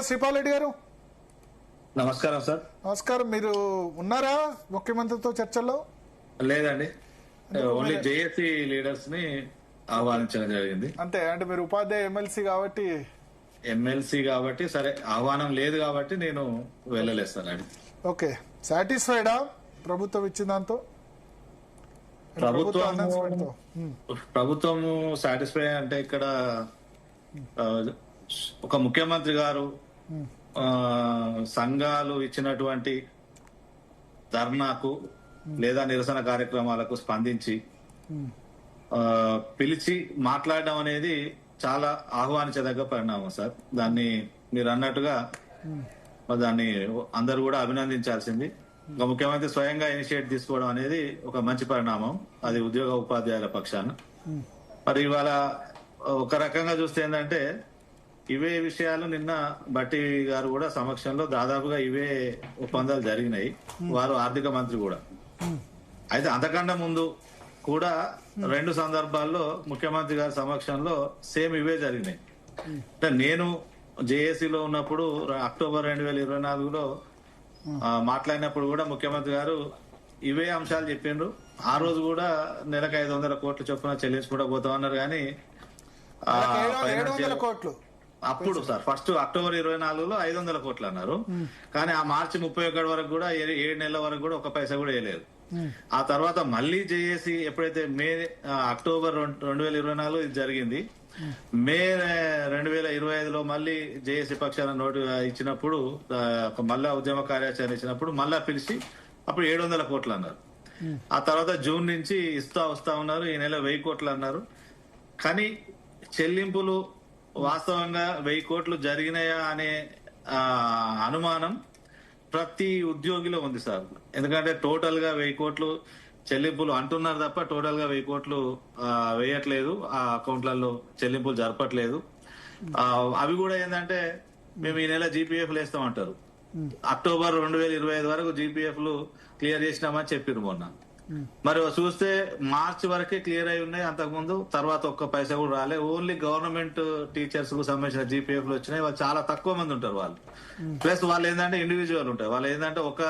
శ్రీపాల్ గారు నమస్కారం సార్. నమస్కారం. మీరు ఉన్నారా ముఖ్యమంత్రితో చర్చల్లో? లేదండి, ఓన్లీ జేఏసీ లీడర్స్ ని ఆహ్వానించడం జరిగింది. అంతే అంటే మీరు ఉపాధ్యాయ ఎమ్మెల్సీ కాబట్టి సరే, ఆహ్వానం లేదు కాబట్టి నేను వెళ్ళలేదు సార్. అది ఓకే. సాటిస్ఫైడా ప్రభుత్వం ఇచ్చిన దాంతో? ప్రభుత్వము సాటిస్ఫై అంటే ఇక్కడ ఒక ముఖ్యమంత్రి గారు సంఘాలు ఇచ్చినటువంటి ధర్నాకు లేదా నిరసన కార్యక్రమాలకు స్పందించి పిలిచి మాట్లాడడం అనేది చాలా ఆహ్వానించదగ్గ పరిణామం సార్. దాన్ని మీరు అన్నట్టుగా దాన్ని అందరూ కూడా అభినందించాల్సింది. ఒక ముఖ్యమంత్రి స్వయంగా ఇనిషియేట్ తీసుకోవడం అనేది ఒక మంచి పరిణామం, అది ఉద్యోగ ఉపాధ్యాయుల పక్షాన. మరి ఇవాళ ఒక రకంగా చూస్తే ఏంటంటే ఇవే విషయాలు నిన్న భట్టి గారు కూడా సమక్షంలో దాదాపుగా ఇవే ఒప్పందాలు జరిగినాయి, వారు ఆర్థిక మంత్రి కూడా. అయితే అంతకన్నా ముందు కూడా రెండు సందర్భాల్లో ముఖ్యమంత్రి గారి సమక్షంలో సేమ్ ఇవే జరిగినాయి. అంటే నేను జేఏసీలో ఉన్నప్పుడు అక్టోబర్ 2024లో మాట్లాడినప్పుడు కూడా ముఖ్యమంత్రి గారు ఇవే అంశాలు చెప్పిండ్రు. ఆ రోజు కూడా నెలకు 500 కోట్ల చొప్పున చెల్లించుకుంటూ పోతామన్నారు. కానీ అప్పుడు సార్ ఫస్ట్ అక్టోబర్ 24లో 500 కోట్లు అన్నారు. కానీ ఆ మార్చి 31 వరకు కూడా 7 నెలల వరకు కూడా ఒక పైసా కూడా వేయలేదు. ఆ తర్వాత మళ్ళీ జేఏసీ ఎప్పుడైతే అక్టోబర్ 2024 ఇది జరిగింది, మే 2025లో మళ్ళీ జేఏసీ పక్షాన నోటు ఇచ్చినప్పుడు మళ్ళా ఉద్యమ కార్యాచరణ ఇచ్చినప్పుడు మళ్ళా పిలిచి అప్పుడు 700 కోట్లు అన్నారు. ఆ తర్వాత జూన్ నుంచి వస్తా ఉన్నారు, ఈ నెల 1000 కోట్లు అన్నారు. కానీ చెల్లింపులు వాస్తవంగా 1000 కోట్లు జరిగినాయా అనే అనుమానం ప్రతి ఉద్యోగిలో ఉంది సార్. ఎందుకంటే టోటల్ గా 1000 కోట్లు చెల్లింపులు అంటున్నారు తప్ప టోటల్ గా 1000 కోట్లు వేయట్లేదు, ఆ అకౌంట్లలో చెల్లింపులు జరపట్లేదు. అవి కూడా ఏంటంటే మేము ఈ నెల జీపీఎఫ్లు వేస్తామంటారు. అక్టోబర్ 2025 వరకు జీపీఎఫ్లు క్లియర్ చేసినామని చెప్పారు మొన్న. మరి చూస్తే మార్చి వరకే క్లియర్ అయి ఉన్నాయి, అంతకుముందు తర్వాత ఒక్క పైసా కూడా రాలే. ఓన్లీ గవర్నమెంట్ టీచర్స్ కు సంబంధించిన జీపీఎఫ్లు వచ్చినాయి. వాళ్ళు చాలా తక్కువ మంది ఉంటారు వాళ్ళు. ప్లస్ వాళ్ళు ఏంటంటే ఇండివిజువల్ ఉంటారు. వాళ్ళు ఏంటంటే ఒక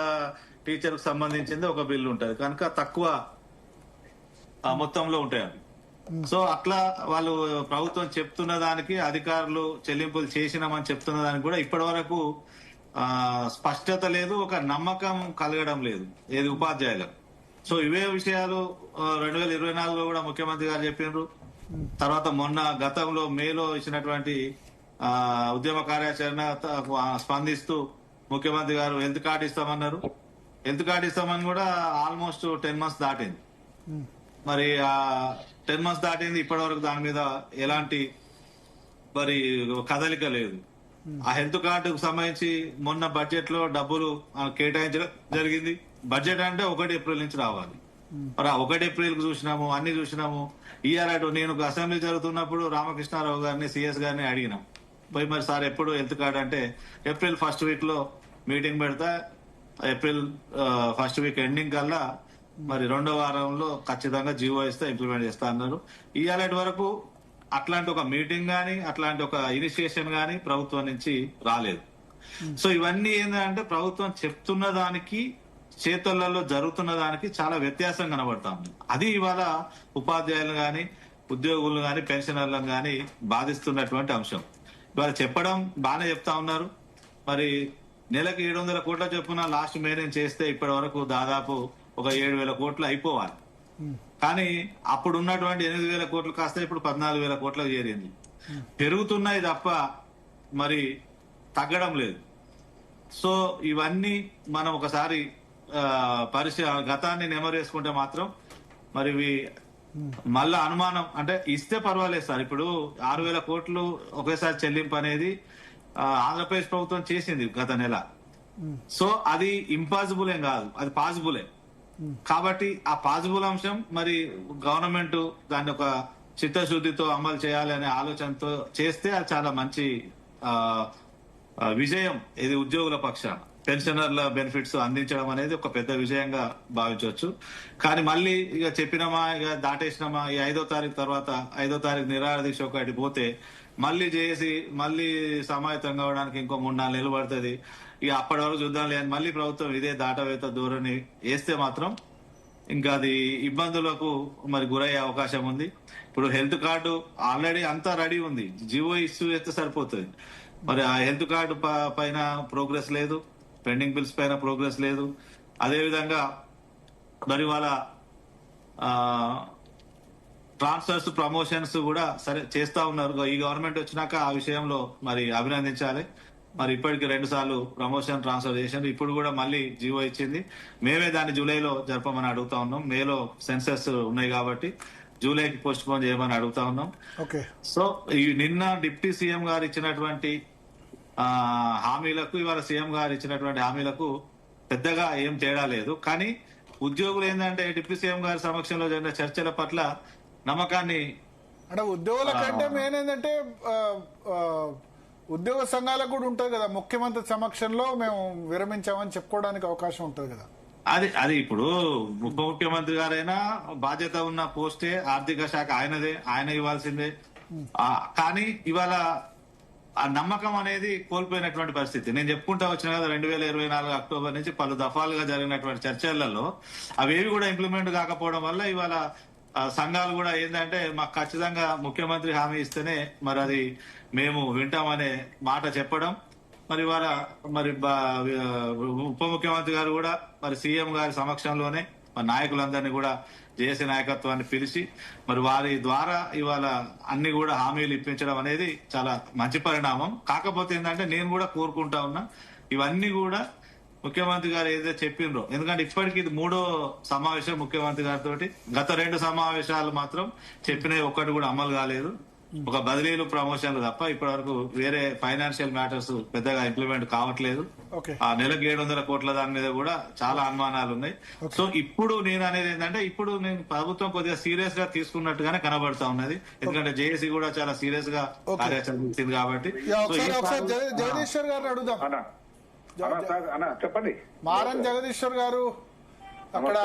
టీచర్ కు సంబంధించింది ఒక బిల్లు ఉంటుంది కనుక తక్కువ మొత్తంలో ఉంటాయి అవి. సో అట్లా వాళ్ళు ప్రభుత్వం చెప్తున్న దానికి, అధికారులు చెల్లింపులు చేసినామని చెప్తున్న దానికి కూడా ఇప్పటి వరకు స్పష్టత లేదు, ఒక నమ్మకం కలగడం లేదు ఏది ఉపాధ్యాయులకు. సో ఇవే విషయాలు 2024లో కూడా ముఖ్యమంత్రి గారు చెప్పినారు. తర్వాత మొన్న గతంలో మేలో ఇచ్చినటువంటి ఉద్యమ కార్యాచరణ స్పందిస్తూ ముఖ్యమంత్రి గారు హెల్త్ కార్డు ఇస్తామన్నారు. హెల్త్ కార్డు ఇస్తామని కూడా ఆల్మోస్ట్ 10 months దాటింది. మరి 10 months దాటింది, ఇప్పటి వరకు దాని మీద ఎలాంటి మరి కదలిక లేదు. ఆ హెల్త్ కార్డుకు సంబంధించి మొన్న బడ్జెట్ లో డబ్బులు కేటాయించడం జరిగింది. బడ్జెట్ అంటే 1 ఏప్రిల్ నుంచి రావాలి. మరి ఆ 1 ఏప్రిల్ కు చూసినాము, అన్ని చూసినాము. ఇయర్ నేను అసెంబ్లీ జరుగుతున్నప్పుడు రామకృష్ణారావు గారిని, సిఎస్ గారిని అడిగినాం, పోయి మరి సార్ ఎప్పుడు హెల్త్ కార్డు అంటే ఏప్రిల్ ఫస్ట్ వీక్ లో మీటింగ్ పెడతా, ఏప్రిల్ ఫస్ట్ వీక్ ఎండింగ్ కల్లా మరి 2వ వారంలో ఖచ్చితంగా జీవో ఇస్తే ఇంప్లిమెంట్ చేస్తా అన్నారు. ఇయర్ వరకు అట్లాంటి ఒక మీటింగ్ గానీ అట్లాంటి ఒక ఇనిషియేషన్ గానీ ప్రభుత్వం నుంచి రాలేదు. సో ఇవన్నీ ఏంటంటే ప్రభుత్వం చెప్తున్న దానికి చేతులలో జరుగుతున్న దానికి చాలా వ్యత్యాసం కనబడతా ఉంది. అది ఇవాళ ఉపాధ్యాయులు గాని, ఉద్యోగులు గాని, పెన్షనర్లను గాని బాధిస్తున్నటువంటి అంశం. ఇవాళ చెప్పడం బాగానే చెప్తా ఉన్నారు. మరి నెలకి 700 కోట్ల చొప్పున లాస్ట్ మే నుంచి చేస్తే ఇప్పటి వరకు దాదాపు ఒక 7,000 కోట్లు అయిపోవాలి. కానీ అప్పుడు ఉన్నటువంటి 8,000 కోట్లు కాస్త ఇప్పుడు 14,000 కోట్లకు చేరింది. పెరుగుతున్నాయి తప్ప మరి తగ్గడం లేదు. సో ఇవన్నీ మనం ఒకసారి గతాన్ని నెమరు వేసుకుంటే మాత్రం మరి మళ్ళా అనుమానం అంటే ఇస్తే పర్వాలేదు సార్. ఇప్పుడు 6,000 కోట్లు ఒకేసారి చెల్లింపు అనేది ఆంధ్రప్రదేశ్ ప్రభుత్వం చేసింది గత నెల. సో అది ఇంపాసిబుల్ ఏం కాదు, అది పాసిబులే. కాబట్టి ఆ పాసిబుల్ అంశం మరి గవర్నమెంట్ దాన్ని ఒక చిత్తశుద్ధితో అమలు చేయాలి అనే ఆలోచనతో చేస్తే అది చాలా మంచి విజయం. ఇది ఉద్యోగుల పక్షాన పెన్షనర్ల బెనిఫిట్స్ అందించడం అనేది ఒక పెద్ద విజయంగా భావించవచ్చు. కానీ మళ్ళీ ఇక చెప్పినామా, ఇక దాటేసినామా, ఈ 5వ తారీఖు తర్వాత 5వ తారీఖు నిరాహార దీక్ష ఒకటి పోతే మళ్ళీ చేసి మళ్ళీ సమాయత్తం కావడానికి ఇంకో 3-4 నెలలు పడుతుంది. ఇక అప్పటి వరకు చూద్దాం లేదు, మళ్ళీ ప్రభుత్వం ఇదే దాటవేత ధోరణి వేస్తే మాత్రం ఇంకా అది ఇబ్బందులకు మరి గురయ్యే అవకాశం ఉంది. ఇప్పుడు హెల్త్ కార్డు ఆల్రెడీ అంతా రెడీ ఉంది, జియో ఇష్యూ చేస్తే సరిపోతుంది. మరి ఆ హెల్త్ కార్డు పైన ప్రోగ్రెస్ లేదు, పెండింగ్ బిల్స్ పైన ప్రోగ్రెస్ లేదు. అదేవిధంగా మరి వాళ్ళ ట్రాన్స్ఫర్స్ ప్రమోషన్స్ కూడా సరే చేస్తా ఉన్నారు. ఈ గవర్నమెంట్ వచ్చినాక ఆ విషయంలో మరి అభినందించాలి. మరి ఇప్పటికి 2 సార్లు ప్రమోషన్ ట్రాన్స్ఫర్ చేశారు. ఇప్పుడు కూడా మళ్ళీ జీవో ఇచ్చింది. మేమే దాన్ని జూలైలో జరపమని అడుగుతా ఉన్నాం. మేలో సెన్సెస్ ఉన్నాయి కాబట్టి జూలైకి పోస్ట్ పోన్ చేయమని అడుగుతా ఉన్నాం. సో ఈ నిన్న డిప్యూటీ సీఎం గారు ఇచ్చినటువంటి హామీలకు ఇవాళ సీఎం గారు ఇచ్చినటువంటి హామీలకు పెద్దగా ఏం తేడా లేదు. కానీ ఉద్యోగులు ఏంటంటే డిప్యూటీ సీఎం గారి సమక్షంలో జరిగిన చర్చల పట్ల నమ్మకాన్ని, అంటే ఉద్యోగుల కంటే మెయిన్ ఏంటంటే ఉద్యోగ సంఘాలకు కూడా ఉంటది కదా, ముఖ్యమంత్రి సమక్షంలో మేము విరమించామని చెప్పుకోవడానికి అవకాశం ఉంటది కదా. అది ఇప్పుడు ఉప ముఖ్యమంత్రి గారైనా బాధ్యత ఉన్న పోస్టే, ఆర్థిక శాఖ ఆయనదే, ఆయన ఇవ్వాల్సిందే. కానీ ఇవాళ ఆ నమ్మకం అనేది కోల్పోయినటువంటి పరిస్థితి. నేను చెప్పుకుంటా వచ్చిన కదా 2024 అక్టోబర్ నుంచి పలు దఫాలుగా జరిగినటువంటి చర్చలలో అవేవి కూడా ఇంప్లిమెంట్ కాకపోవడం వల్ల ఇవాళ సంఘాలు కూడా ఏంటంటే మాకు ఖచ్చితంగా ముఖ్యమంత్రి హామీ ఇస్తేనే మరి అది మేము వింటామనే మాట చెప్పడం. మరి ఇవాళ మరి ఉప ముఖ్యమంత్రి గారు కూడా మరి సీఎం గారి సమక్షంలోనే మరి నాయకులందరినీ కూడా జేఏసీ నాయకత్వాన్ని పిలిచి మరి వారి ద్వారా ఇవాళ అన్ని కూడా హామీలు ఇప్పించడం అనేది చాలా మంచి పరిణామం. కాకపోతే ఏంటంటే నేను కూడా కోరుకుంటా ఉన్నా ఇవన్నీ కూడా ముఖ్యమంత్రి గారు ఏదైతే చెప్పిండ్రో, ఎందుకంటే ఇప్పటికి ఇది 3వ సమావేశం ముఖ్యమంత్రి గారితో. గత 2 సమావేశాలు మాత్రం చెప్పినవి ఒక్కటి కూడా అమలు కాలేదు. ఒక బదిలీలు ప్రమోషన్లు తప్ప ఇప్పటి వరకు వేరే ఫైనాన్షియల్ మ్యాటర్స్ పెద్దగా ఇంప్లిమెంట్ కావట్లేదు. ఆ నెలకు 700 కోట్ల దాని మీద కూడా చాలా అనుమానాలు ఉన్నాయి. సో ఇప్పుడు నేను అనేది ఏంటంటే ఇప్పుడు నేను ప్రభుత్వం కొద్దిగా సీరియస్ గా తీసుకున్నట్టుగానే కనబడతా ఉన్నది. ఎందుకంటే జేఏసీ కూడా చాలా సీరియస్ గా కార్యాచరణ చేసింది కాబట్టి. జగదీశ్వర్ గారు అడుగుదాం. చెప్పండి. మారం జగదీశ్వర్ గారు అక్కడ